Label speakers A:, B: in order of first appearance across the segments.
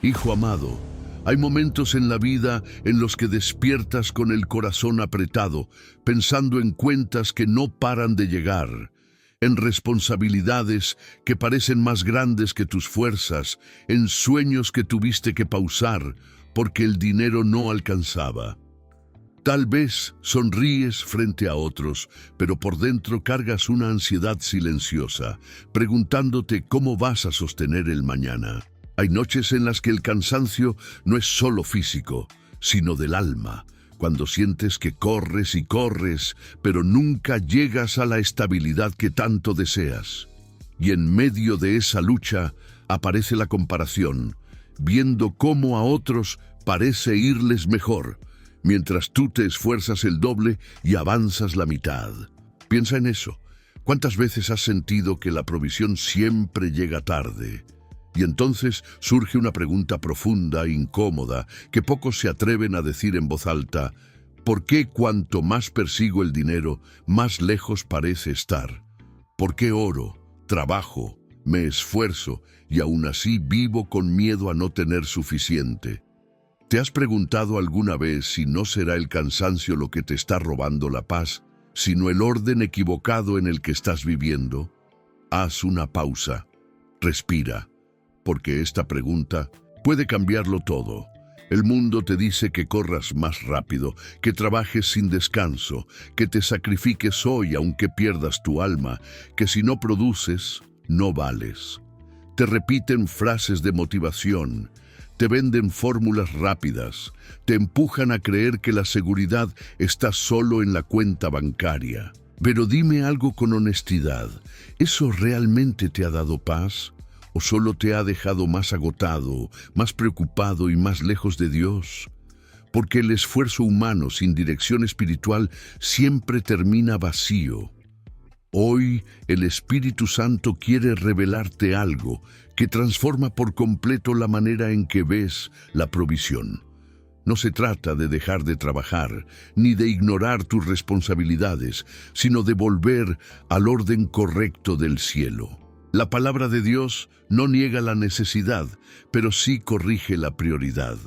A: Hijo amado, hay momentos en la vida en los que despiertas con el corazón apretado, pensando en cuentas que no paran de llegar, en responsabilidades que parecen más grandes que tus fuerzas, en sueños que tuviste que pausar porque el dinero no alcanzaba. Tal vez sonríes frente a otros, pero por dentro cargas una ansiedad silenciosa, preguntándote cómo vas a sostener el mañana. Hay noches en las que el cansancio no es solo físico, sino del alma, cuando sientes que corres y corres, pero nunca llegas a la estabilidad que tanto deseas. Y en medio de esa lucha aparece la comparación, viendo cómo a otros parece irles mejor, mientras tú te esfuerzas el doble y avanzas la mitad. Piensa en eso. ¿Cuántas veces has sentido que la provisión siempre llega tarde? Y entonces surge una pregunta profunda, incómoda, que pocos se atreven a decir en voz alta. ¿Por qué cuanto más persigo el dinero, más lejos parece estar? ¿Por qué oro, trabajo, me esfuerzo y aún así vivo con miedo a no tener suficiente? ¿Te has preguntado alguna vez si no será el cansancio lo que te está robando la paz, sino el orden equivocado en el que estás viviendo? Haz una pausa, respira, porque esta pregunta puede cambiarlo todo. El mundo te dice que corras más rápido, que trabajes sin descanso, que te sacrifiques hoy aunque pierdas tu alma, que si no produces, no vales. Te repiten frases de motivación, te venden fórmulas rápidas, te empujan a creer que la seguridad está solo en la cuenta bancaria. Pero dime algo con honestidad, ¿eso realmente te ha dado paz? ¿O solo te ha dejado más agotado, más preocupado y más lejos de Dios? Porque el esfuerzo humano sin dirección espiritual siempre termina vacío. Hoy el Espíritu Santo quiere revelarte algo que transforma por completo la manera en que ves la provisión. No se trata de dejar de trabajar, ni de ignorar tus responsabilidades, sino de volver al orden correcto del cielo. La palabra de Dios no niega la necesidad, pero sí corrige la prioridad.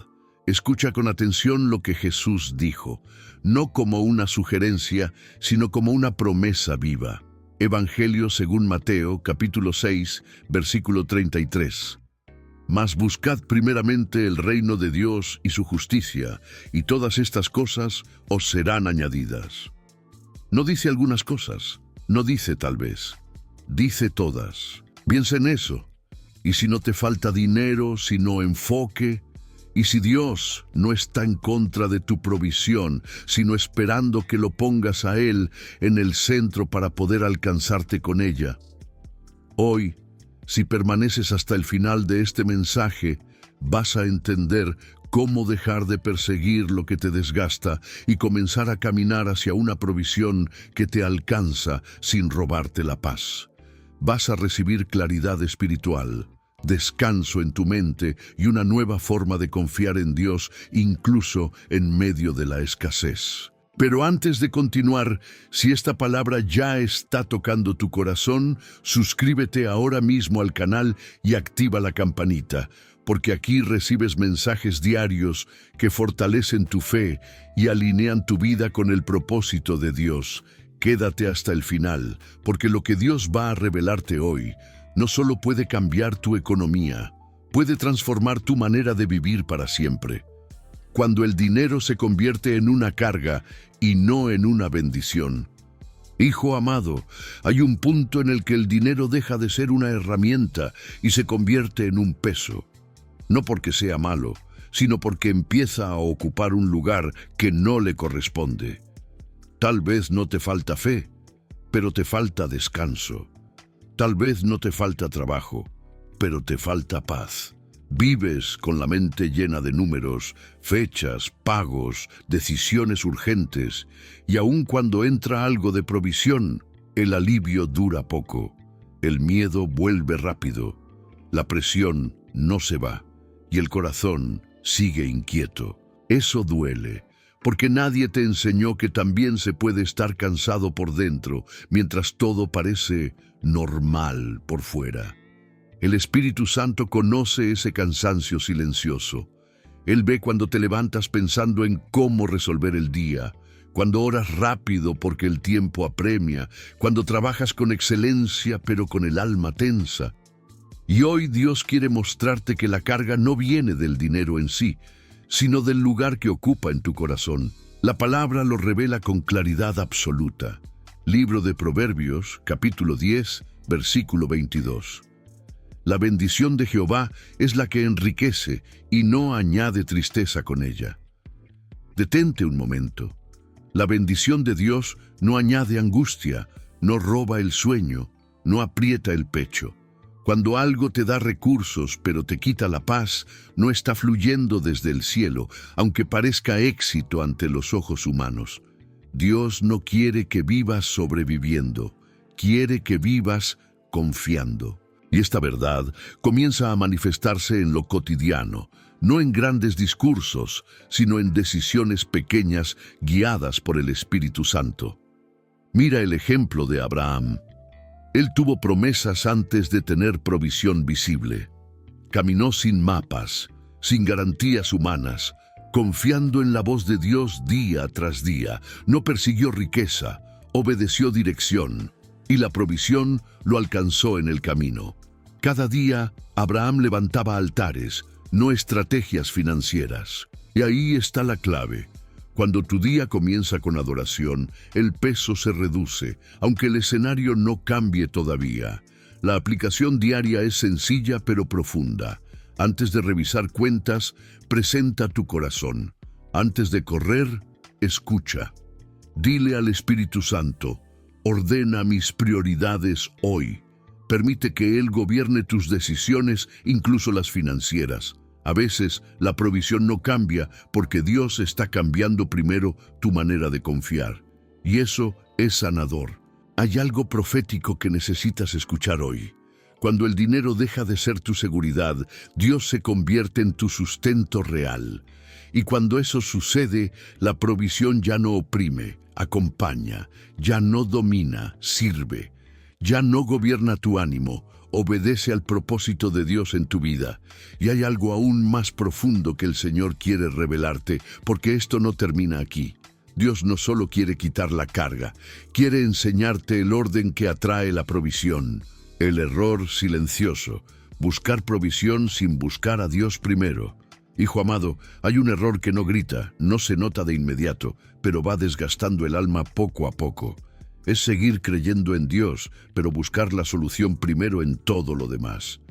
A: Escucha con atención lo que Jesús dijo, no como una sugerencia, sino como una promesa viva. Evangelio según Mateo, capítulo 6, versículo 33. Mas buscad primeramente el reino de Dios y su justicia, y todas estas cosas os serán añadidas. No dice algunas cosas, no dice tal vez, dice todas. Piensa en eso. Y si no te falta dinero, sino enfoque, y si Dios no está en contra de tu provisión, sino esperando que lo pongas a Él en el centro para poder alcanzarte con ella. Hoy, si permaneces hasta el final de este mensaje, vas a entender cómo dejar de perseguir lo que te desgasta y comenzar a caminar hacia una provisión que te alcanza sin robarte la paz. Vas a recibir claridad espiritual, descanso en tu mente y una nueva forma de confiar en Dios incluso en medio de la escasez. Pero antes de continuar, si esta palabra ya está tocando tu corazón, suscríbete ahora mismo al canal y activa la campanita, porque aquí recibes mensajes diarios que fortalecen tu fe y alinean tu vida con el propósito de Dios. Quédate hasta el final, porque lo que Dios va a revelarte hoy no solo puede cambiar tu economía, puede transformar tu manera de vivir para siempre. Cuando el dinero se convierte en una carga y no en una bendición. Hijo amado, hay un punto en el que el dinero deja de ser una herramienta y se convierte en un peso. No porque sea malo, sino porque empieza a ocupar un lugar que no le corresponde. Tal vez no te falta fe, pero te falta descanso. Tal vez no te falta trabajo, pero te falta paz. Vives con la mente llena de números, fechas, pagos, decisiones urgentes, y aun cuando entra algo de provisión, el alivio dura poco. El miedo vuelve rápido, la presión no se va, y el corazón sigue inquieto. Eso duele, porque nadie te enseñó que también se puede estar cansado por dentro, mientras todo parece normal por fuera. El Espíritu Santo conoce ese cansancio silencioso. Él ve cuando te levantas pensando en cómo resolver el día, cuando oras rápido porque el tiempo apremia, cuando trabajas con excelencia pero con el alma tensa. Y hoy Dios quiere mostrarte que la carga no viene del dinero en sí, sino del lugar que ocupa en tu corazón. La palabra lo revela con claridad absoluta. Libro de Proverbios, capítulo 10, versículo 22. La bendición de Jehová es la que enriquece y no añade tristeza con ella. Detente un momento. La bendición de Dios no añade angustia, no roba el sueño, no aprieta el pecho. Cuando algo te da recursos pero te quita la paz, no está fluyendo desde el cielo, aunque parezca éxito ante los ojos humanos. Dios no quiere que vivas sobreviviendo, quiere que vivas confiando. Y esta verdad comienza a manifestarse en lo cotidiano, no en grandes discursos, sino en decisiones pequeñas guiadas por el Espíritu Santo. Mira el ejemplo de Abraham. Él tuvo promesas antes de tener provisión visible. Caminó sin mapas, sin garantías humanas, confiando en la voz de Dios día tras día. No persiguió riqueza, obedeció dirección, y la provisión lo alcanzó en el camino. Cada día, Abraham levantaba altares, no estrategias financieras. Y ahí está la clave. Cuando tu día comienza con adoración, el peso se reduce, aunque el escenario no cambie todavía. La aplicación diaria es sencilla pero profunda. Antes de revisar cuentas, presenta tu corazón. Antes de correr, escucha. Dile al Espíritu Santo, ordena mis prioridades hoy. Permite que Él gobierne tus decisiones, incluso las financieras. A veces, la provisión no cambia porque Dios está cambiando primero tu manera de confiar. Y eso es sanador. Hay algo profético que necesitas escuchar hoy. Cuando el dinero deja de ser tu seguridad, Dios se convierte en tu sustento real. Y cuando eso sucede, la provisión ya no oprime, acompaña, ya no domina, sirve. Ya no gobierna tu ánimo, obedece al propósito de Dios en tu vida. Y hay algo aún más profundo que el Señor quiere revelarte, porque esto no termina aquí. Dios no solo quiere quitar la carga, quiere enseñarte el orden que atrae la provisión. El error silencioso, buscar provisión sin buscar a Dios primero. Hijo amado, hay un error que no grita, no se nota de inmediato, pero va desgastando el alma poco a poco. Es seguir creyendo en Dios, pero buscar la solución primero en todo lo demás.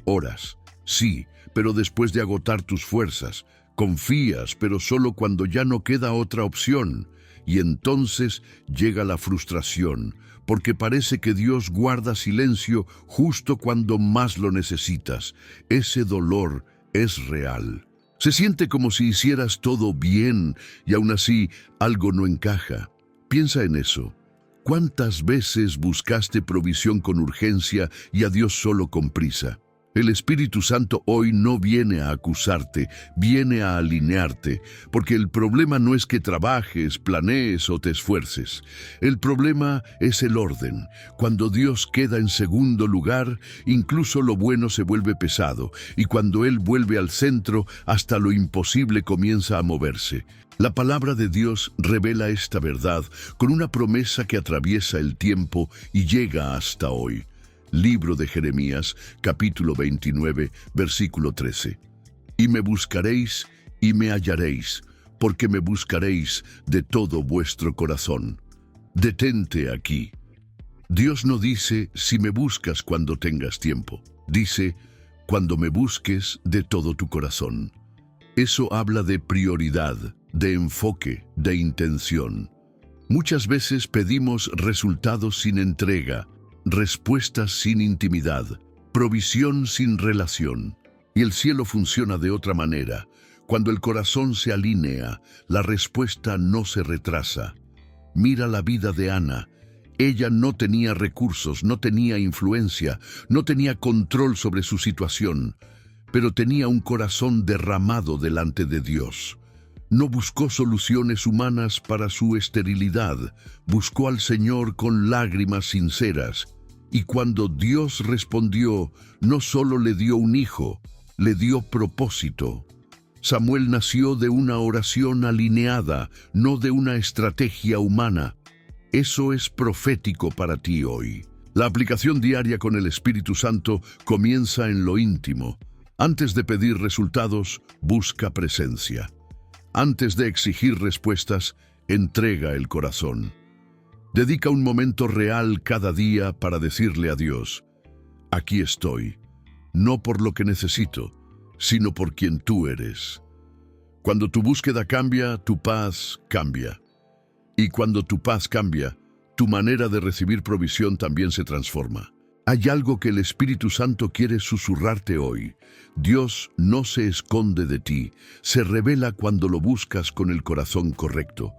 A: Oras, sí, pero después de agotar tus fuerzas. Confías, pero solo cuando ya no queda otra opción. Y entonces llega la frustración, porque parece que Dios guarda silencio justo cuando más lo necesitas. Ese dolor es real. Se siente como si hicieras todo bien y aún así algo no encaja. Piensa en eso. ¿Cuántas veces buscaste provisión con urgencia y a Dios solo con prisa? El Espíritu Santo hoy no viene a acusarte, viene a alinearte, porque el problema no es que trabajes, planees o te esfuerces. El problema es el orden. Cuando Dios queda en segundo lugar, incluso lo bueno se vuelve pesado, y cuando Él vuelve al centro, hasta lo imposible comienza a moverse. La palabra de Dios revela esta verdad con una promesa que atraviesa el tiempo y llega hasta hoy. Libro de Jeremías, capítulo 29, versículo 13. Y me buscaréis y me hallaréis, porque me buscaréis de todo vuestro corazón. Detente aquí. Dios no dice si me buscas cuando tengas tiempo. Dice cuando me busques de todo tu corazón. Eso habla de prioridad, de enfoque, de intención. Muchas veces pedimos resultados sin entrega, respuestas sin intimidad, provisión sin relación. Y el cielo funciona de otra manera. Cuando el corazón se alinea, la respuesta no se retrasa. Mira la vida de Ana. Ella no tenía recursos, no tenía influencia, no tenía control sobre su situación, pero tenía un corazón derramado delante de Dios. No buscó soluciones humanas para su esterilidad, buscó al Señor con lágrimas sinceras. Y cuando Dios respondió, no solo le dio un hijo, le dio propósito. Samuel nació de una oración alineada, no de una estrategia humana. Eso es profético para ti hoy. La aplicación diaria con el Espíritu Santo comienza en lo íntimo. Antes de pedir resultados, busca presencia. Antes de exigir respuestas, entrega el corazón. Dedica un momento real cada día para decirle a Dios, aquí estoy, no por lo que necesito, sino por quien tú eres. Cuando tu búsqueda cambia, tu paz cambia. Y cuando tu paz cambia, tu manera de recibir provisión también se transforma. Hay algo que el Espíritu Santo quiere susurrarte hoy. Dios no se esconde de ti, se revela cuando lo buscas con el corazón correcto.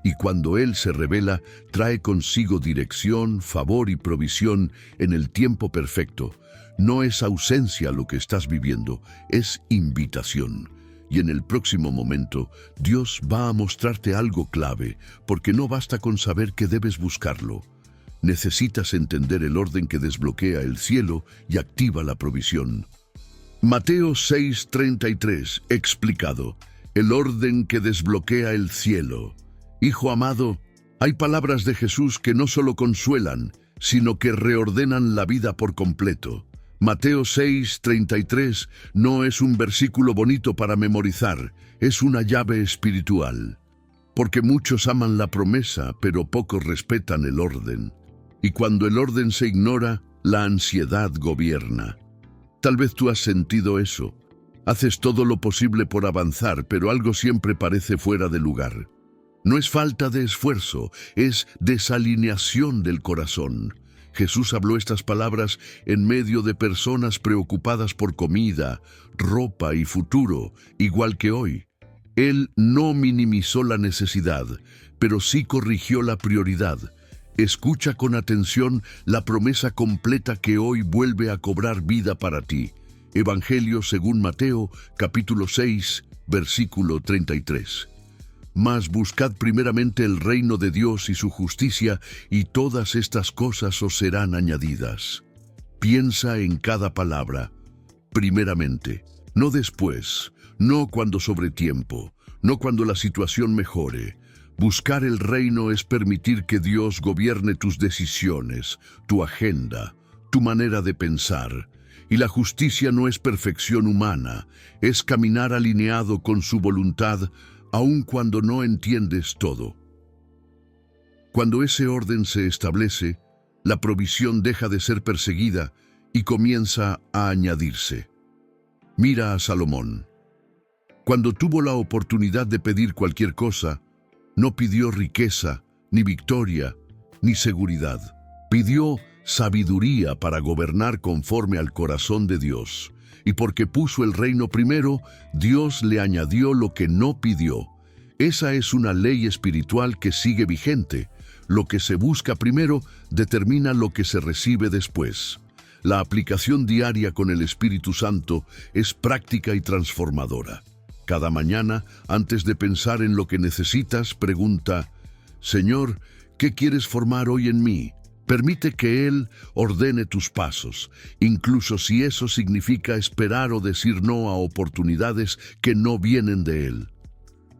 A: Y cuando Él se revela, trae consigo dirección, favor y provisión en el tiempo perfecto. No es ausencia lo que estás viviendo, es invitación. Y en el próximo momento, Dios va a mostrarte algo clave, porque no basta con saber que debes buscarlo. Necesitas entender el orden que desbloquea el cielo y activa la provisión. Mateo 6:33, explicado. El orden que desbloquea el cielo. Hijo amado, hay palabras de Jesús que no solo consuelan, sino que reordenan la vida por completo. Mateo 6:33 no es un versículo bonito para memorizar, es una llave espiritual. Porque muchos aman la promesa, pero pocos respetan el orden. Y cuando el orden se ignora, la ansiedad gobierna. Tal vez tú has sentido eso. Haces todo lo posible por avanzar, pero algo siempre parece fuera de lugar. No es falta de esfuerzo, es desalineación del corazón. Jesús habló estas palabras en medio de personas preocupadas por comida, ropa y futuro, igual que hoy. Él no minimizó la necesidad, pero sí corrigió la prioridad. Escucha con atención la promesa completa que hoy vuelve a cobrar vida para ti. Evangelio según Mateo, capítulo 6, versículo 33. Mas buscad primeramente el reino de Dios y su justicia, y todas estas cosas os serán añadidas. Piensa en cada palabra. Primeramente, no después, no cuando sobre tiempo, no cuando la situación mejore. Buscar el reino es permitir que Dios gobierne tus decisiones, tu agenda, tu manera de pensar. Y la justicia no es perfección humana, es caminar alineado con su voluntad, aun cuando no entiendes todo. Cuando ese orden se establece, la provisión deja de ser perseguida y comienza a añadirse. Mira a Salomón. Cuando tuvo la oportunidad de pedir cualquier cosa, no pidió riqueza, ni victoria, ni seguridad. Pidió sabiduría para gobernar conforme al corazón de Dios. Y porque puso el reino primero, Dios le añadió lo que no pidió. Esa es una ley espiritual que sigue vigente. Lo que se busca primero determina lo que se recibe después. La aplicación diaria con el Espíritu Santo es práctica y transformadora. Cada mañana, antes de pensar en lo que necesitas, pregunta, Señor, ¿qué quieres formar hoy en mí? Permite que Él ordene tus pasos, incluso si eso significa esperar o decir no a oportunidades que no vienen de Él.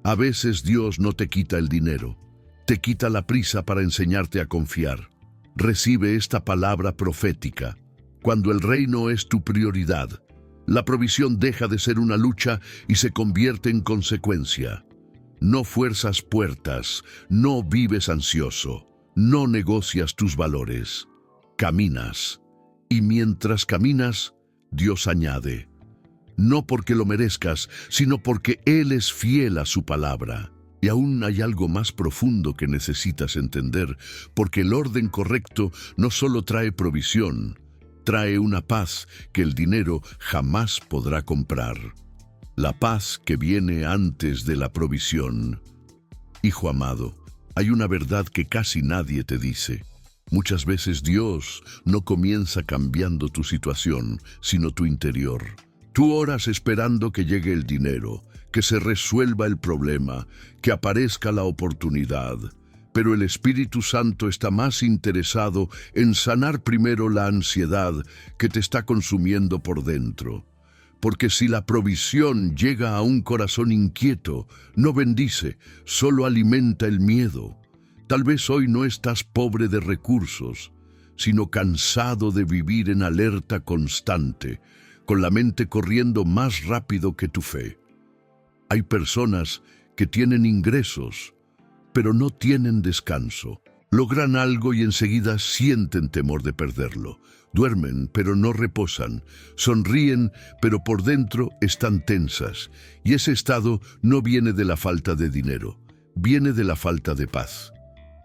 A: A veces Dios no te quita el dinero, te quita la prisa para enseñarte a confiar. Recibe esta palabra profética. Cuando el reino es tu prioridad, la provisión deja de ser una lucha y se convierte en consecuencia. No fuerzas puertas, no vives ansioso. No negocias tus valores, caminas. Y mientras caminas, Dios añade. No porque lo merezcas, sino porque Él es fiel a su palabra. Y aún hay algo más profundo que necesitas entender, porque el orden correcto no solo trae provisión, trae una paz que el dinero jamás podrá comprar. La paz que viene antes de la provisión. Hijo amado, hay una verdad que casi nadie te dice. Muchas veces Dios no comienza cambiando tu situación, sino tu interior. Tú oras esperando que llegue el dinero, que se resuelva el problema, que aparezca la oportunidad. pero el Espíritu Santo está más interesado en sanar primero la ansiedad que te está consumiendo por dentro. Porque si la provisión llega a un corazón inquieto, no bendice, solo alimenta el miedo. Tal vez hoy no estás pobre de recursos, sino cansado de vivir en alerta constante, con la mente corriendo más rápido que tu fe. Hay personas que tienen ingresos, pero no tienen descanso. Logran algo y enseguida sienten temor de perderlo. Duermen, pero no reposan. Sonríen, pero por dentro están tensas. Y ese estado no viene de la falta de dinero, viene de la falta de paz.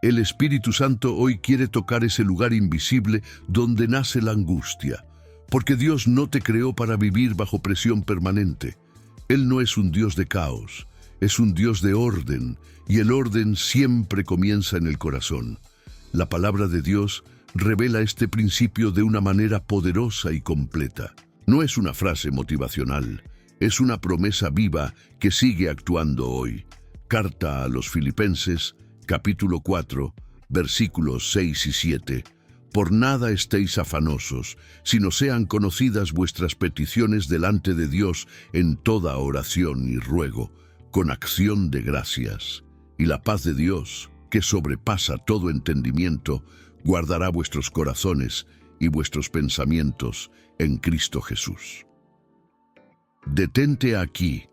A: El Espíritu Santo hoy quiere tocar ese lugar invisible donde nace la angustia, porque Dios no te creó para vivir bajo presión permanente. Él no es un Dios de caos, es un Dios de orden, y el orden siempre comienza en el corazón. La palabra de Dios revela este principio de una manera poderosa y completa. No es una frase motivacional, es una promesa viva que sigue actuando hoy. Carta a los Filipenses, capítulo 4, versículos 6 y 7. Por nada estéis afanosos, sino sean conocidas vuestras peticiones delante de Dios en toda oración y ruego, con acción de gracias. Y la paz de Dios, que sobrepasa todo entendimiento, guardará vuestros corazones y vuestros pensamientos en Cristo Jesús. Detente aquí.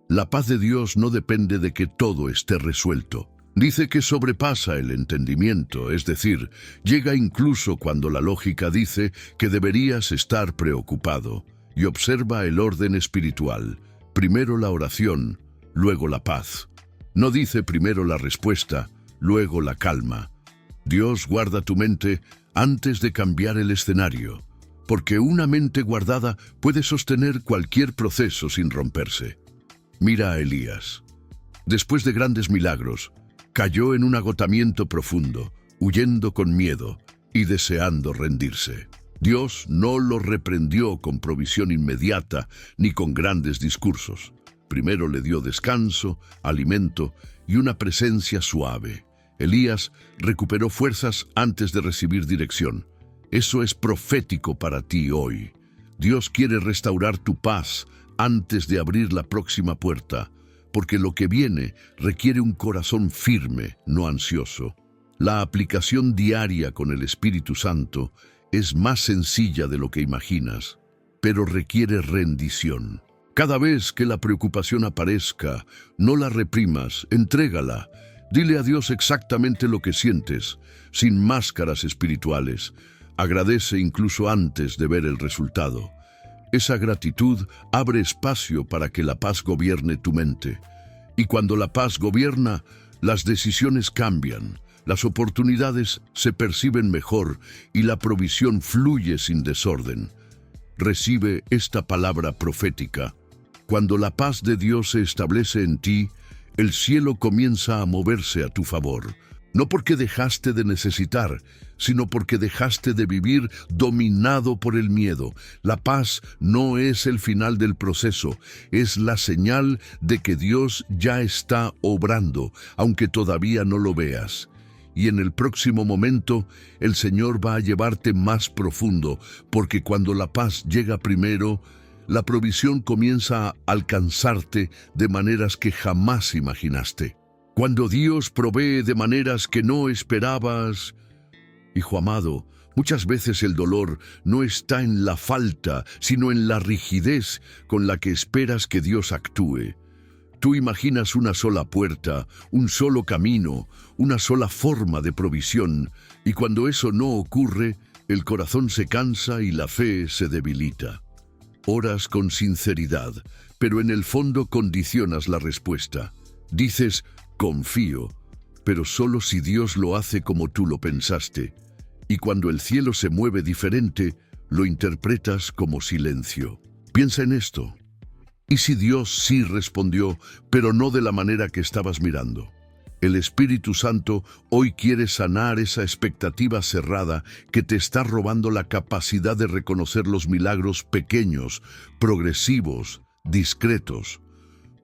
A: La paz de Dios no depende de que todo esté resuelto. Dice que sobrepasa el entendimiento, es decir, llega incluso cuando la lógica dice que deberías estar preocupado, y observa el orden espiritual. Primero la oración, luego la paz. No dice primero la respuesta, luego la calma. Dios guarda tu mente antes de cambiar el escenario, porque una mente guardada puede sostener cualquier proceso sin romperse. Mira a Elías. Después de grandes milagros, cayó en un agotamiento profundo, huyendo con miedo y deseando rendirse. Dios no lo reprendió con provisión inmediata ni con grandes discursos. Primero le dio descanso, alimento y una presencia suave. Elías recuperó fuerzas antes de recibir dirección. Eso es profético para ti hoy. Dios quiere restaurar tu paz antes de abrir la próxima puerta, porque lo que viene requiere un corazón firme, no ansioso. La aplicación diaria con el Espíritu Santo es más sencilla de lo que imaginas, pero requiere rendición. Cada vez que la preocupación aparezca, no la reprimas, entrégala. Dile a Dios exactamente lo que sientes, sin máscaras espirituales. Agradece incluso antes de ver el resultado. Esa gratitud abre espacio para que la paz gobierne tu mente. Y cuando la paz gobierna, las decisiones cambian, las oportunidades se perciben mejor y la provisión fluye sin desorden. Recibe esta palabra profética. Cuando la paz de Dios se establece en ti, el cielo comienza a moverse a tu favor. No porque dejaste de necesitar, sino porque dejaste de vivir dominado por el miedo. La paz no es el final del proceso, es la señal de que Dios ya está obrando, aunque todavía no lo veas. Y en el próximo momento, el Señor va a llevarte más profundo, porque cuando la paz llega primero, la provisión comienza a alcanzarte de maneras que jamás imaginaste. Cuando Dios provee de maneras que no esperabas, hijo amado, muchas veces el dolor no está en la falta, sino en la rigidez con la que esperas que Dios actúe. Tú imaginas una sola puerta, un solo camino, una sola forma de provisión, y cuando eso no ocurre, el corazón se cansa y la fe se debilita. Oras con sinceridad, pero en el fondo condicionas la respuesta. Dices, confío, pero solo si Dios lo hace como tú lo pensaste. Y cuando el cielo se mueve diferente, lo interpretas como silencio. Piensa en esto. ¿Y si Dios sí respondió, pero no de la manera que estabas mirando? El Espíritu Santo hoy quiere sanar esa expectativa cerrada que te está robando la capacidad de reconocer los milagros pequeños, progresivos, discretos.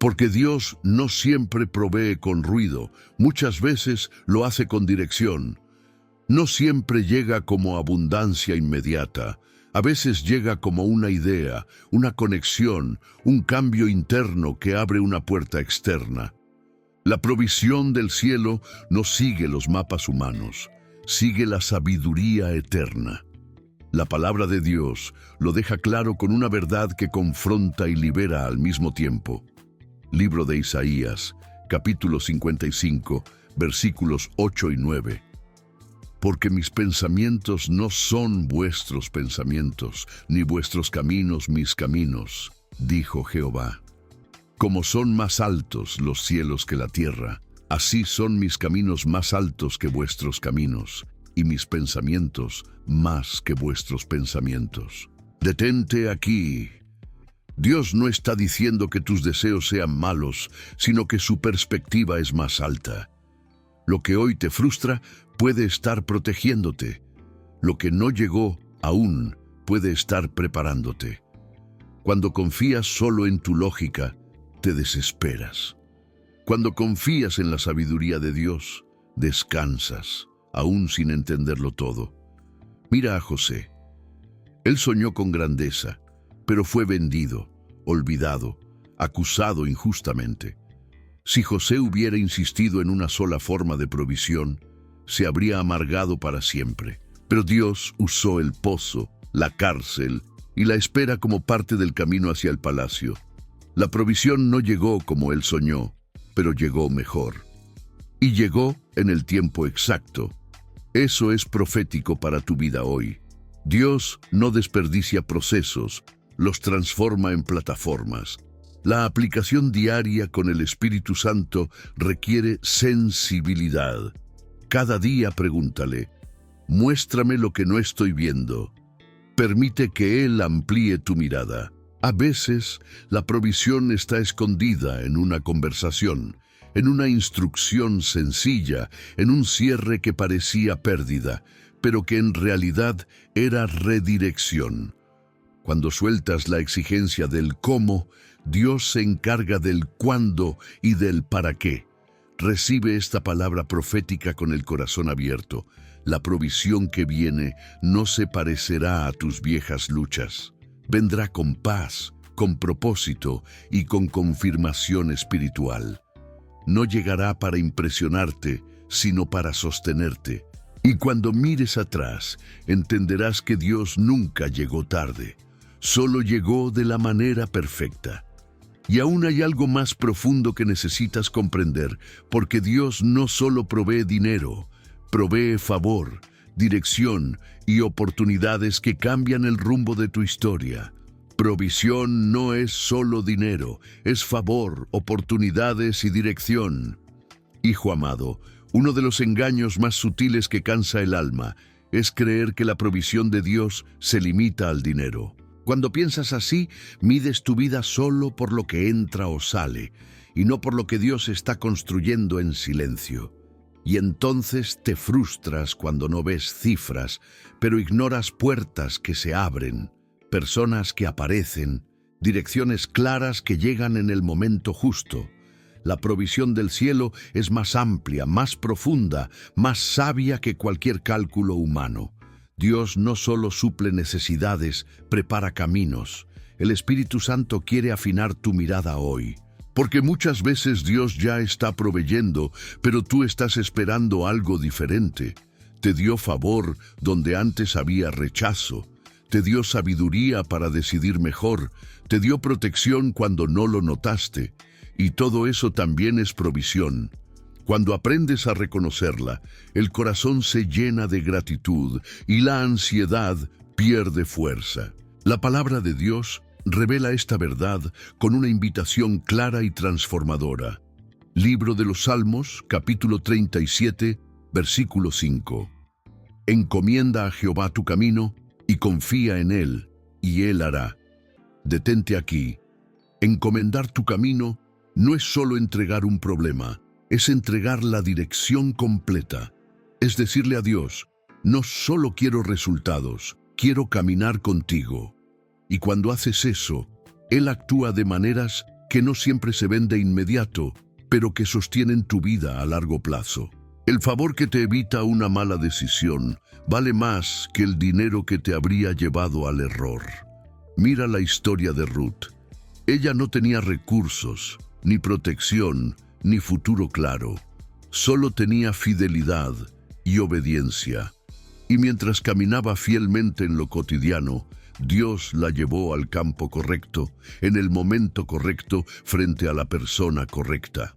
A: Porque Dios no siempre provee con ruido, muchas veces lo hace con dirección. No siempre llega como abundancia inmediata, a veces llega como una idea, una conexión, un cambio interno que abre una puerta externa. La provisión del cielo no sigue los mapas humanos, sigue la sabiduría eterna. La palabra de Dios lo deja claro con una verdad que confronta y libera al mismo tiempo. Libro de Isaías, capítulo 55, versículos 8 y 9. Porque mis pensamientos no son vuestros pensamientos, ni vuestros caminos mis caminos, dijo Jehová. Como son más altos los cielos que la tierra, así son mis caminos más altos que vuestros caminos, y mis pensamientos más que vuestros pensamientos. Detente aquí. Dios no está diciendo que tus deseos sean malos, sino que su perspectiva es más alta. Lo que hoy te frustra puede estar protegiéndote. Lo que no llegó aún puede estar preparándote. Cuando confías solo en tu lógica, te desesperas. Cuando confías en la sabiduría de Dios, descansas, aún sin entenderlo todo. Mira a José. Él soñó con grandeza, pero fue vendido, olvidado, acusado injustamente. Si José hubiera insistido en una sola forma de provisión, se habría amargado para siempre. Pero Dios usó el pozo, la cárcel y la espera como parte del camino hacia el palacio. La provisión no llegó como él soñó, pero llegó mejor. Y llegó en el tiempo exacto. Eso es profético para tu vida hoy. Dios no desperdicia procesos, los transforma en plataformas. La aplicación diaria con el Espíritu Santo requiere sensibilidad. Cada día pregúntale, muéstrame lo que no estoy viendo. Permite que Él amplíe tu mirada. A veces, la provisión está escondida en una conversación, en una instrucción sencilla, en un cierre que parecía pérdida, pero que en realidad era redirección. Cuando sueltas la exigencia del cómo, Dios se encarga del cuándo y del para qué. Recibe esta palabra profética con el corazón abierto. La provisión que viene no se parecerá a tus viejas luchas. Vendrá con paz, con propósito y con confirmación espiritual. No llegará para impresionarte, sino para sostenerte. Y cuando mires atrás, entenderás que Dios nunca llegó tarde. Solo llegó de la manera perfecta. Y aún hay algo más profundo que necesitas comprender, porque Dios no solo provee dinero, provee favor, dirección y oportunidades que cambian el rumbo de tu historia. Provisión no es solo dinero, es favor, oportunidades y dirección. Hijo amado, uno de los engaños más sutiles que cansa el alma es creer que la provisión de Dios se limita al dinero. Cuando piensas así, mides tu vida solo por lo que entra o sale, y no por lo que Dios está construyendo en silencio. Y entonces te frustras cuando no ves cifras, pero ignoras puertas que se abren, personas que aparecen, direcciones claras que llegan en el momento justo. La provisión del cielo es más amplia, más profunda, más sabia que cualquier cálculo humano. Dios no solo suple necesidades, prepara caminos. El Espíritu Santo quiere afinar tu mirada hoy. Porque muchas veces Dios ya está proveyendo, pero tú estás esperando algo diferente. Te dio favor donde antes había rechazo. Te dio sabiduría para decidir mejor. Te dio protección cuando no lo notaste. Y todo eso también es provisión. Cuando aprendes a reconocerla, el corazón se llena de gratitud y la ansiedad pierde fuerza. La palabra de Dios revela esta verdad con una invitación clara y transformadora. Libro de los Salmos, capítulo 37, versículo 5. Encomienda a Jehová tu camino y confía en Él, y Él hará. Detente aquí. Encomendar tu camino no es solo entregar un problema, es entregar la dirección completa. Es decirle a Dios, no solo quiero resultados, quiero caminar contigo. Y cuando haces eso, Él actúa de maneras que no siempre se ven de inmediato, pero que sostienen tu vida a largo plazo. El favor que te evita una mala decisión vale más que el dinero que te habría llevado al error. Mira la historia de Ruth. Ella no tenía recursos, ni protección, ni futuro claro. Solo tenía fidelidad y obediencia. Y mientras caminaba fielmente en lo cotidiano, Dios la llevó al campo correcto, en el momento correcto, frente a la persona correcta.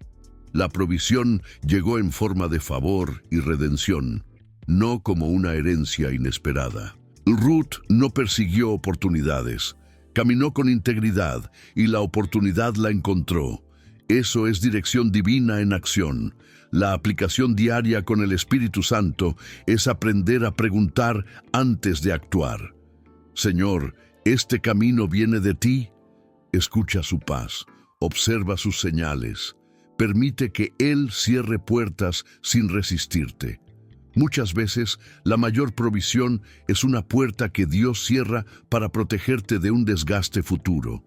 A: La provisión llegó en forma de favor y redención, no como una herencia inesperada. Ruth no persiguió oportunidades, caminó con integridad y la oportunidad la encontró. Eso es dirección divina en acción. La aplicación diaria con el Espíritu Santo es aprender a preguntar antes de actuar. Señor, ¿este camino viene de ti? Escucha su paz, observa sus señales. Permite que Él cierre puertas sin resistirte. Muchas veces, la mayor provisión es una puerta que Dios cierra para protegerte de un desgaste futuro.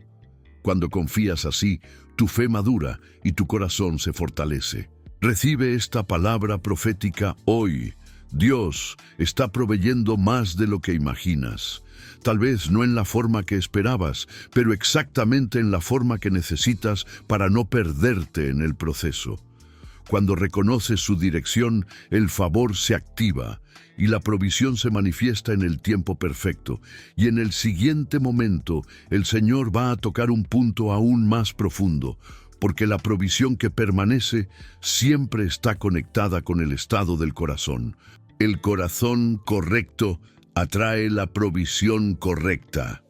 A: Cuando confías así, tu fe madura y tu corazón se fortalece. Recibe esta palabra profética hoy. Dios está proveyendo más de lo que imaginas. Tal vez no en la forma que esperabas, pero exactamente en la forma que necesitas para no perderte en el proceso. Cuando reconoces su dirección, el favor se activa y la provisión se manifiesta en el tiempo perfecto. Y en el siguiente momento, el Señor va a tocar un punto aún más profundo, porque la provisión que permanece siempre está conectada con el estado del corazón. El corazón correcto atrae la provisión correcta.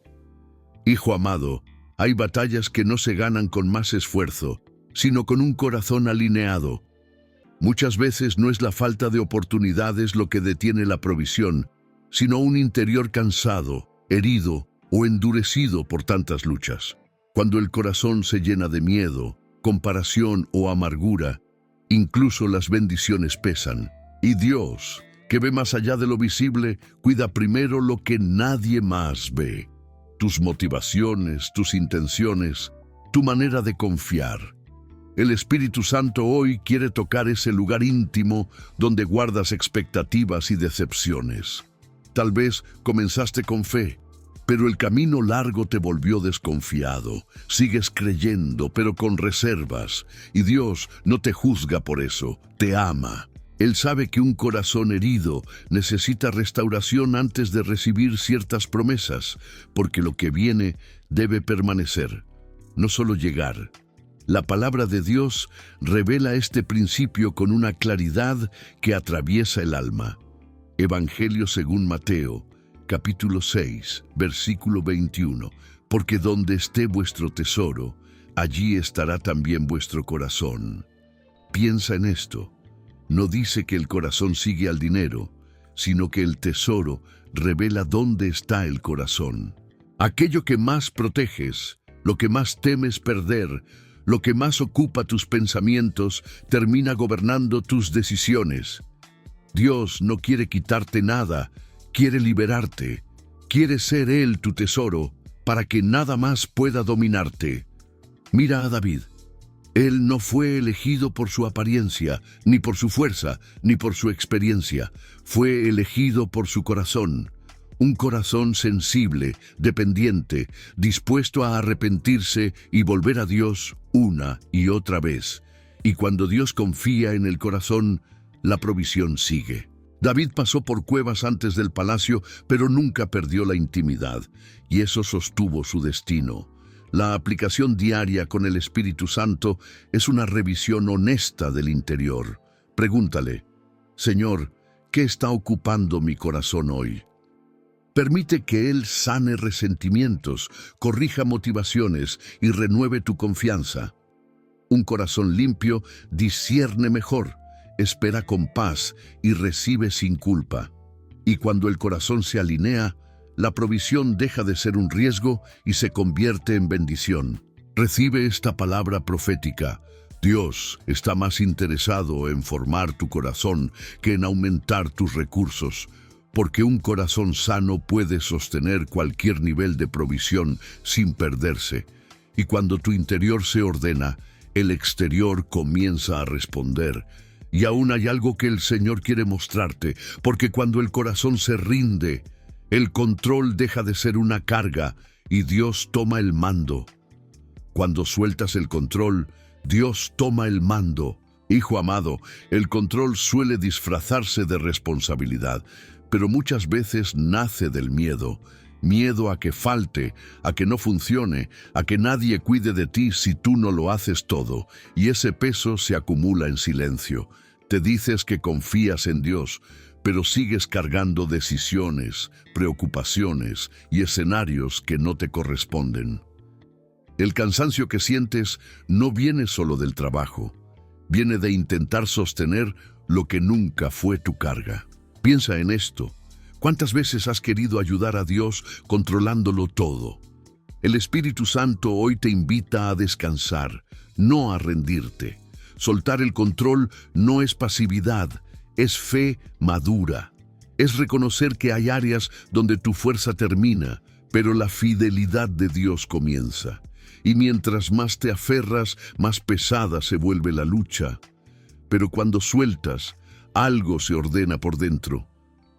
A: Hijo amado, hay batallas que no se ganan con más esfuerzo, sino con un corazón alineado. Muchas veces no es la falta de oportunidades lo que detiene la provisión, sino un interior cansado, herido o endurecido por tantas luchas. Cuando el corazón se llena de miedo, comparación o amargura, incluso las bendiciones pesan. Y Dios, que ve más allá de lo visible, cuida primero lo que nadie más ve. Tus motivaciones, tus intenciones, tu manera de confiar. El Espíritu Santo hoy quiere tocar ese lugar íntimo donde guardas expectativas y decepciones. Tal vez comenzaste con fe, pero el camino largo te volvió desconfiado. Sigues creyendo, pero con reservas. Y Dios no te juzga por eso, te ama. Él sabe que un corazón herido necesita restauración antes de recibir ciertas promesas, porque lo que viene debe permanecer, no solo llegar. La palabra de Dios revela este principio con una claridad que atraviesa el alma. Evangelio según Mateo, capítulo 6, versículo 21. Porque donde esté vuestro tesoro, allí estará también vuestro corazón. Piensa en esto. No dice que el corazón sigue al dinero, sino que el tesoro revela dónde está el corazón. Aquello que más proteges, lo que más temes perder, lo que más ocupa tus pensamientos, termina gobernando tus decisiones. Dios no quiere quitarte nada, quiere liberarte. Quiere ser Él tu tesoro, para que nada más pueda dominarte. Mira a David. Él no fue elegido por su apariencia, ni por su fuerza, ni por su experiencia. Fue elegido por su corazón. Un corazón sensible, dependiente, dispuesto a arrepentirse y volver a Dios una y otra vez. Y cuando Dios confía en el corazón, la provisión sigue. David pasó por cuevas antes del palacio, pero nunca perdió la intimidad, y eso sostuvo su destino. La aplicación diaria con el Espíritu Santo es una revisión honesta del interior. Pregúntale, Señor, ¿qué está ocupando mi corazón hoy? Permite que Él sane resentimientos, corrija motivaciones y renueve tu confianza. Un corazón limpio discierne mejor, espera con paz y recibe sin culpa. Y cuando el corazón se alinea, la provisión deja de ser un riesgo y se convierte en bendición. Recibe esta palabra profética. Dios está más interesado en formar tu corazón que en aumentar tus recursos, porque un corazón sano puede sostener cualquier nivel de provisión sin perderse. Y cuando tu interior se ordena, el exterior comienza a responder. Y aún hay algo que el Señor quiere mostrarte, porque cuando el corazón se rinde, el control deja de ser una carga y Dios toma el mando. Cuando sueltas el control, Dios toma el mando. Hijo amado, el control suele disfrazarse de responsabilidad, pero muchas veces nace del miedo. Miedo a que falte, a que no funcione, a que nadie cuide de ti si tú no lo haces todo, y ese peso se acumula en silencio. Te dices que confías en Dios, pero sigues cargando decisiones, preocupaciones y escenarios que no te corresponden. El cansancio que sientes no viene solo del trabajo, viene de intentar sostener lo que nunca fue tu carga. Piensa en esto. ¿Cuántas veces has querido ayudar a Dios controlándolo todo? El Espíritu Santo hoy te invita a descansar, no a rendirte. Soltar el control no es pasividad, es fe madura. Es reconocer que hay áreas donde tu fuerza termina, pero la fidelidad de Dios comienza. Y mientras más te aferras, más pesada se vuelve la lucha. Pero cuando sueltas, algo se ordena por dentro.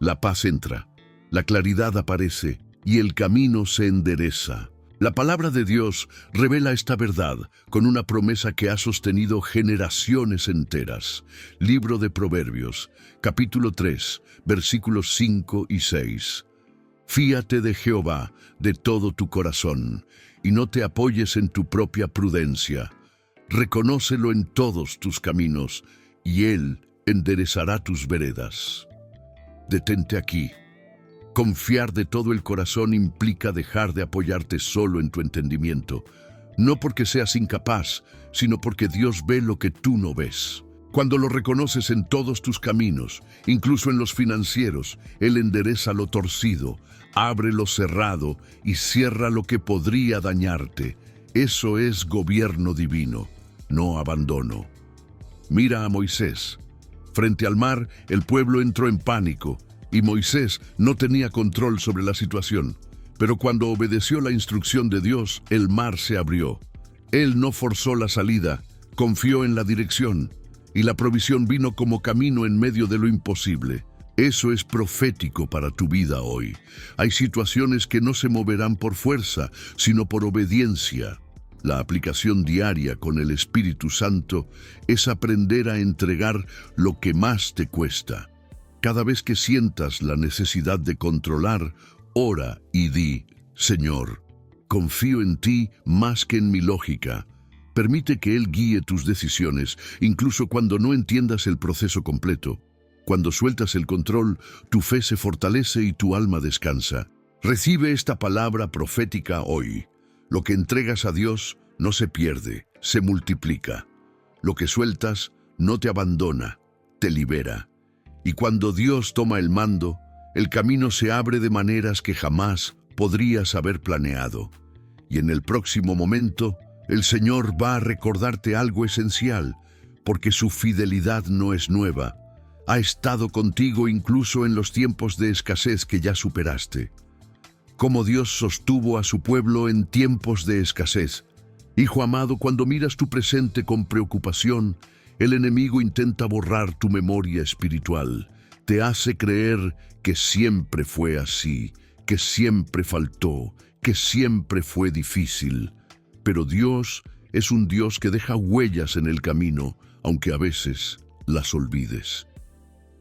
A: La paz entra, la claridad aparece y el camino se endereza. La palabra de Dios revela esta verdad con una promesa que ha sostenido generaciones enteras. Libro de Proverbios, capítulo 3, versículos 5 y 6. Fíate de Jehová de todo tu corazón y no te apoyes en tu propia prudencia. Reconócelo en todos tus caminos y Él enderezará tus veredas. Detente aquí. Confiar de todo el corazón implica dejar de apoyarte solo en tu entendimiento, no porque seas incapaz, sino porque Dios ve lo que tú no ves. Cuando lo reconoces en todos tus caminos, incluso en los financieros, Él endereza lo torcido, abre lo cerrado y cierra lo que podría dañarte. Eso es gobierno divino, no abandono. Mira a Moisés. Frente al mar, el pueblo entró en pánico y Moisés no tenía control sobre la situación. Pero cuando obedeció la instrucción de Dios, el mar se abrió. Él no forzó la salida, confió en la dirección y la provisión vino como camino en medio de lo imposible. Eso es profético para tu vida hoy. Hay situaciones que no se moverán por fuerza, sino por obediencia. La aplicación diaria con el Espíritu Santo es aprender a entregar lo que más te cuesta. Cada vez que sientas la necesidad de controlar, ora y di: Señor, confío en ti más que en mi lógica. Permite que Él guíe tus decisiones, incluso cuando no entiendas el proceso completo. Cuando sueltas el control, tu fe se fortalece y tu alma descansa. Recibe esta palabra profética hoy. Lo que entregas a Dios no se pierde, se multiplica. Lo que sueltas no te abandona, te libera. Y cuando Dios toma el mando, el camino se abre de maneras que jamás podrías haber planeado. Y en el próximo momento, el Señor va a recordarte algo esencial, porque su fidelidad no es nueva. Ha estado contigo incluso en los tiempos de escasez que ya superaste. Cómo Dios sostuvo a su pueblo en tiempos de escasez. Hijo amado, cuando miras tu presente con preocupación, el enemigo intenta borrar tu memoria espiritual. Te hace creer que siempre fue así, que siempre faltó, que siempre fue difícil. Pero Dios es un Dios que deja huellas en el camino, aunque a veces las olvides.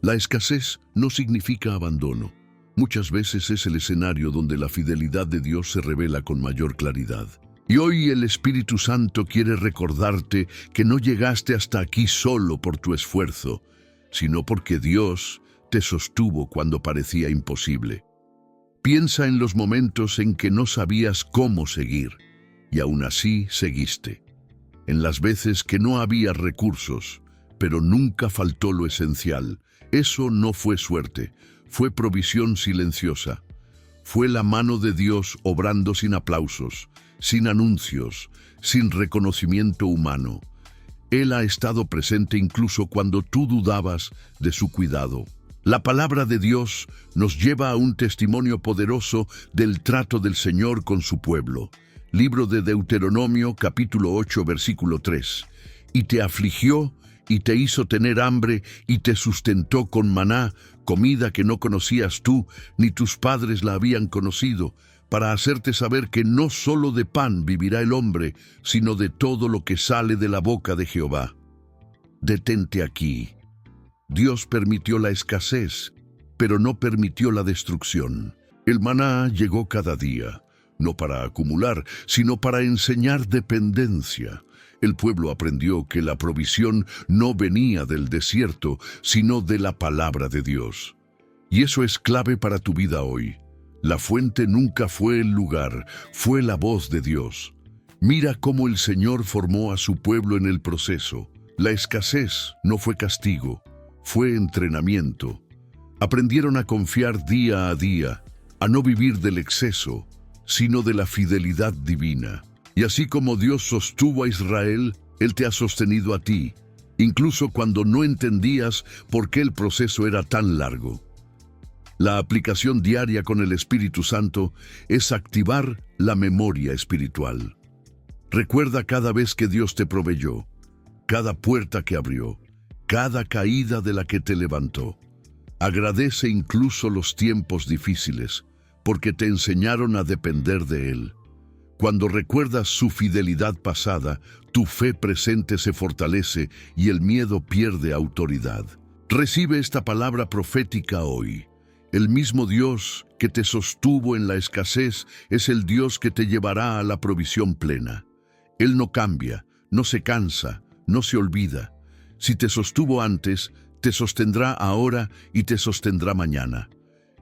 A: La escasez no significa abandono. Muchas veces es el escenario donde la fidelidad de Dios se revela con mayor claridad. Y hoy el Espíritu Santo quiere recordarte que no llegaste hasta aquí solo por tu esfuerzo, sino porque Dios te sostuvo cuando parecía imposible. Piensa en los momentos en que no sabías cómo seguir, y aún así seguiste. En las veces que no había recursos, pero nunca faltó lo esencial. Eso no fue suerte, fue provisión silenciosa. Fue la mano de Dios obrando sin aplausos, sin anuncios, sin reconocimiento humano. Él ha estado presente incluso cuando tú dudabas de su cuidado. La palabra de Dios nos lleva a un testimonio poderoso del trato del Señor con su pueblo. Libro de Deuteronomio, capítulo 8, versículo 3. Y te afligió, y te hizo tener hambre, y te sustentó con maná, comida que no conocías tú, ni tus padres la habían conocido, para hacerte saber que no solo de pan vivirá el hombre, sino de todo lo que sale de la boca de Jehová. Detente aquí. Dios permitió la escasez, pero no permitió la destrucción. El maná llegó cada día, no para acumular, sino para enseñar dependencia. El pueblo aprendió que la provisión no venía del desierto, sino de la palabra de Dios. Y eso es clave para tu vida hoy. La fuente nunca fue el lugar, fue la voz de Dios. Mira cómo el Señor formó a su pueblo en el proceso. La escasez no fue castigo, fue entrenamiento. Aprendieron a confiar día a día, a no vivir del exceso, sino de la fidelidad divina. Y así como Dios sostuvo a Israel, Él te ha sostenido a ti, incluso cuando no entendías por qué el proceso era tan largo. La aplicación diaria con el Espíritu Santo es activar la memoria espiritual. Recuerda cada vez que Dios te proveyó, cada puerta que abrió, cada caída de la que te levantó. Agradece incluso los tiempos difíciles, porque te enseñaron a depender de Él. Cuando recuerdas su fidelidad pasada, tu fe presente se fortalece y el miedo pierde autoridad. Recibe esta palabra profética hoy. El mismo Dios que te sostuvo en la escasez es el Dios que te llevará a la provisión plena. Él no cambia, no se cansa, no se olvida. Si te sostuvo antes, te sostendrá ahora y te sostendrá mañana.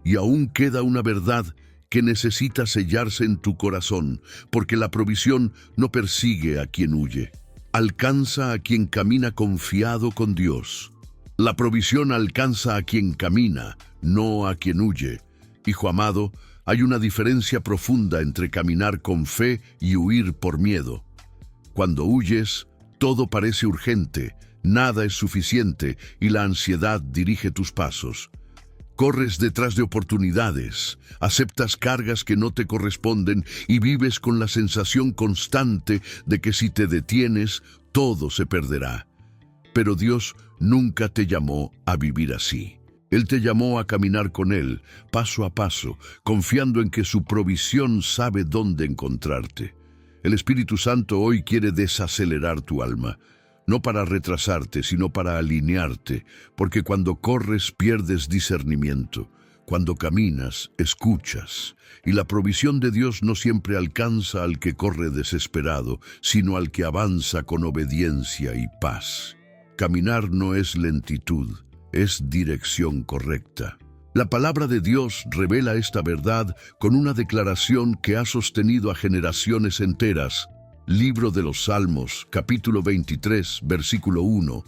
A: Y aún queda una verdad que necesita sellarse en tu corazón, porque la provisión no persigue a quien huye. Alcanza a quien camina confiado con Dios. La provisión alcanza a quien camina, no a quien huye. Hijo amado, hay una diferencia profunda entre caminar con fe y huir por miedo. Cuando huyes, todo parece urgente, nada es suficiente y la ansiedad dirige tus pasos. Corres detrás de oportunidades, aceptas cargas que no te corresponden y vives con la sensación constante de que si te detienes, todo se perderá. Pero Dios nunca te llamó a vivir así. Él te llamó a caminar con Él, paso a paso, confiando en que su provisión sabe dónde encontrarte. El Espíritu Santo hoy quiere desacelerar tu alma. No para retrasarte, sino para alinearte, porque cuando corres pierdes discernimiento, cuando caminas, escuchas, y la provisión de Dios no siempre alcanza al que corre desesperado, sino al que avanza con obediencia y paz. Caminar no es lentitud, es dirección correcta. La palabra de Dios revela esta verdad con una declaración que ha sostenido a generaciones enteras. Libro de los Salmos, capítulo 23, versículo 1.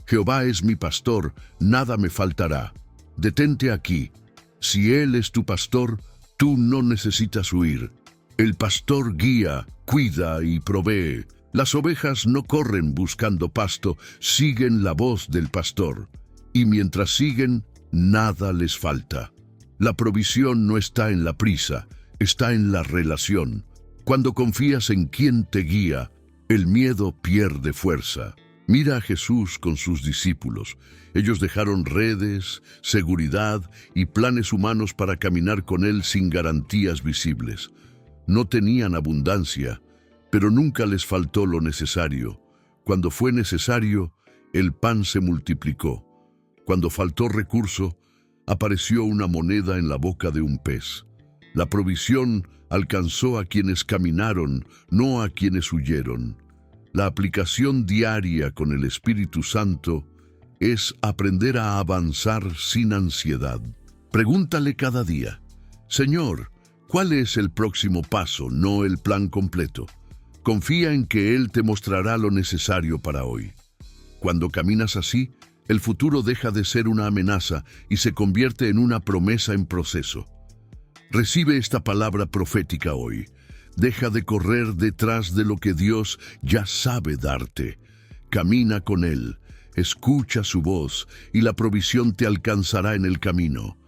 A: Jehová es mi pastor, nada me faltará. Detente aquí. Si Él es tu pastor, tú no necesitas huir. El pastor guía, cuida y provee. Las ovejas no corren buscando pasto, siguen la voz del pastor. Y mientras siguen, nada les falta. La provisión no está en la prisa, está en la relación. Cuando confías en quien te guía, el miedo pierde fuerza. Mira a Jesús con sus discípulos. Ellos dejaron redes, seguridad y planes humanos para caminar con Él sin garantías visibles. No tenían abundancia, pero nunca les faltó lo necesario. Cuando fue necesario, el pan se multiplicó. Cuando faltó recurso, apareció una moneda en la boca de un pez. La provisión alcanzó a quienes caminaron, no a quienes huyeron. La aplicación diaria con el Espíritu Santo es aprender a avanzar sin ansiedad. Pregúntale cada día, Señor, ¿cuál es el próximo paso, no el plan completo? Confía en que Él te mostrará lo necesario para hoy. Cuando caminas así, el futuro deja de ser una amenaza y se convierte en una promesa en proceso. Recibe esta palabra profética hoy. Deja de correr detrás de lo que Dios ya sabe darte. Camina con Él, escucha su voz y la provisión te alcanzará en el camino.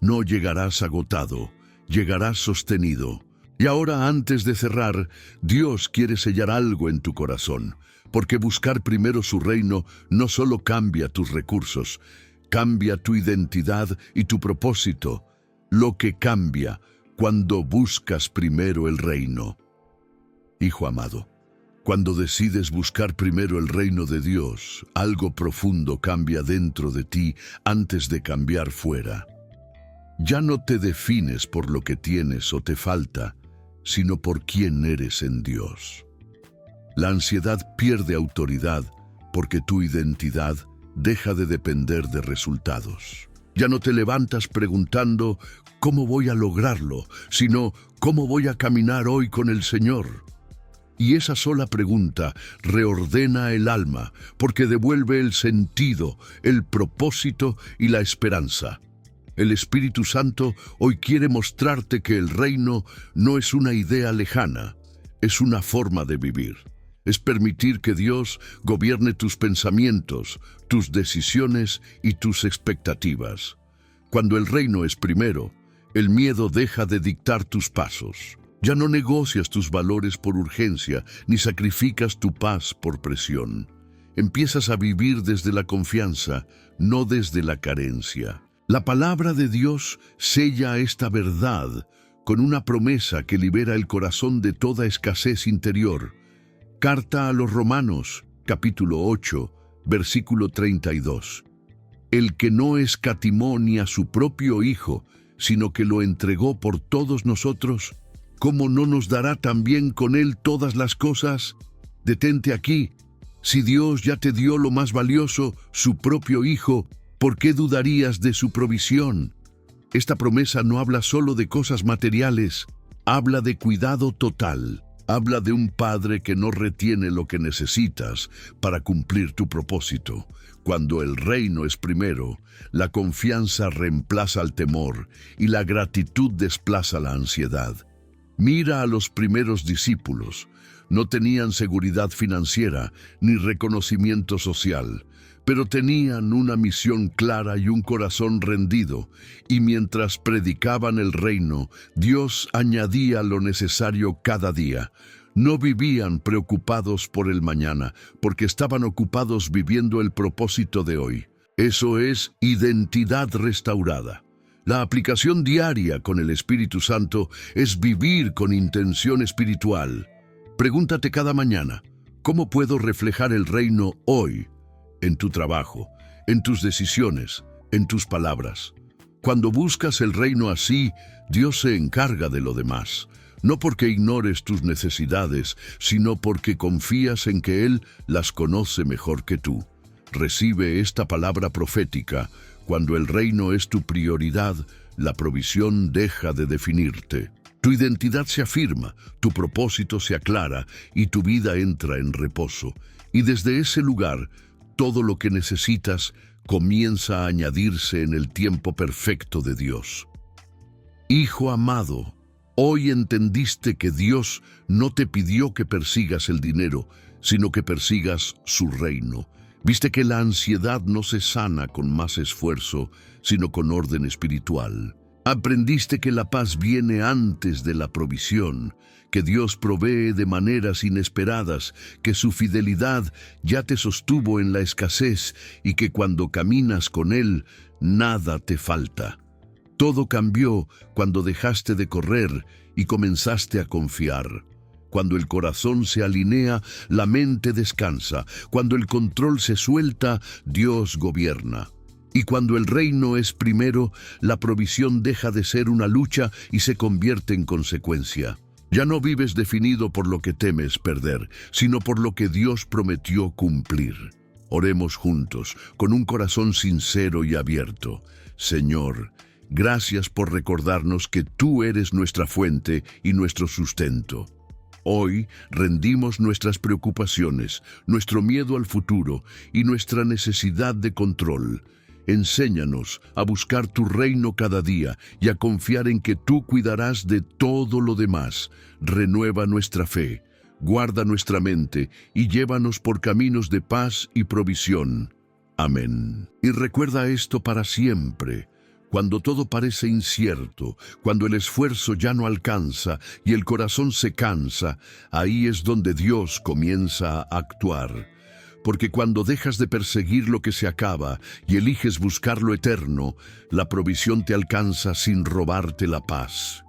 A: No llegarás agotado, llegarás sostenido. Y ahora, antes de cerrar, Dios quiere sellar algo en tu corazón, porque buscar primero su reino no solo cambia tus recursos, cambia tu identidad y tu propósito, lo que cambia cuando buscas primero el reino. Hijo amado, cuando decides buscar primero el reino de Dios, algo profundo cambia dentro de ti antes de cambiar fuera. Ya no te defines por lo que tienes o te falta, sino por quién eres en Dios. La ansiedad pierde autoridad porque tu identidad deja de depender de resultados. Ya no te levantas preguntando ¿cómo voy a lograrlo?, sino ¿cómo voy a caminar hoy con el Señor? Y esa sola pregunta reordena el alma porque devuelve el sentido, el propósito y la esperanza. El Espíritu Santo hoy quiere mostrarte que el reino no es una idea lejana, es una forma de vivir. Es permitir que Dios gobierne tus pensamientos, tus decisiones y tus expectativas. Cuando el reino es primero, el miedo deja de dictar tus pasos. Ya no negocias tus valores por urgencia, ni sacrificas tu paz por presión. Empiezas a vivir desde la confianza, no desde la carencia. La palabra de Dios sella esta verdad con una promesa que libera el corazón de toda escasez interior. Carta a los Romanos, capítulo 8, versículo 32. El que no escatimó ni a su propio Hijo, sino que lo entregó por todos nosotros, ¿cómo no nos dará también con Él todas las cosas? Detente aquí. Si Dios ya te dio lo más valioso, su propio Hijo, ¿por qué dudarías de su provisión? Esta promesa no habla solo de cosas materiales, habla de cuidado total. Habla de un padre que no retiene lo que necesitas para cumplir tu propósito. Cuando el reino es primero, la confianza reemplaza al temor y la gratitud desplaza la ansiedad. Mira a los primeros discípulos. No tenían seguridad financiera ni reconocimiento social, pero tenían una misión clara y un corazón rendido, y mientras predicaban el reino, Dios añadía lo necesario cada día. No vivían preocupados por el mañana, porque estaban ocupados viviendo el propósito de hoy. Eso es identidad restaurada. La aplicación diaria con el Espíritu Santo es vivir con intención espiritual. Pregúntate cada mañana, ¿cómo puedo reflejar el reino hoy? En tu trabajo, en tus decisiones, en tus palabras. Cuando buscas el reino así, Dios se encarga de lo demás. No porque ignores tus necesidades, sino porque confías en que Él las conoce mejor que tú. Recibe esta palabra profética. Cuando el reino es tu prioridad, la provisión deja de definirte. Tu identidad se afirma, tu propósito se aclara y tu vida entra en reposo. Y desde ese lugar, todo lo que necesitas comienza a añadirse en el tiempo perfecto de Dios. Hijo amado, hoy entendiste que Dios no te pidió que persigas el dinero, sino que persigas su reino. Viste que la ansiedad no se sana con más esfuerzo, sino con orden espiritual. Aprendiste que la paz viene antes de la provisión, que Dios provee de maneras inesperadas, que su fidelidad ya te sostuvo en la escasez y que cuando caminas con Él, nada te falta. Todo cambió cuando dejaste de correr y comenzaste a confiar. Cuando el corazón se alinea, la mente descansa. Cuando el control se suelta, Dios gobierna. Y cuando el reino es primero, la provisión deja de ser una lucha y se convierte en consecuencia. Ya no vives definido por lo que temes perder, sino por lo que Dios prometió cumplir. Oremos juntos, con un corazón sincero y abierto. Señor, gracias por recordarnos que tú eres nuestra fuente y nuestro sustento. Hoy rendimos nuestras preocupaciones, nuestro miedo al futuro y nuestra necesidad de control. Enséñanos a buscar tu reino cada día y a confiar en que tú cuidarás de todo lo demás. Renueva nuestra fe, guarda nuestra mente y llévanos por caminos de paz y provisión. Amén. Y recuerda esto para siempre. Cuando todo parece incierto, cuando el esfuerzo ya no alcanza y el corazón se cansa, ahí es donde Dios comienza a actuar. Porque cuando dejas de perseguir lo que se acaba y eliges buscar lo eterno, la provisión te alcanza sin robarte la paz.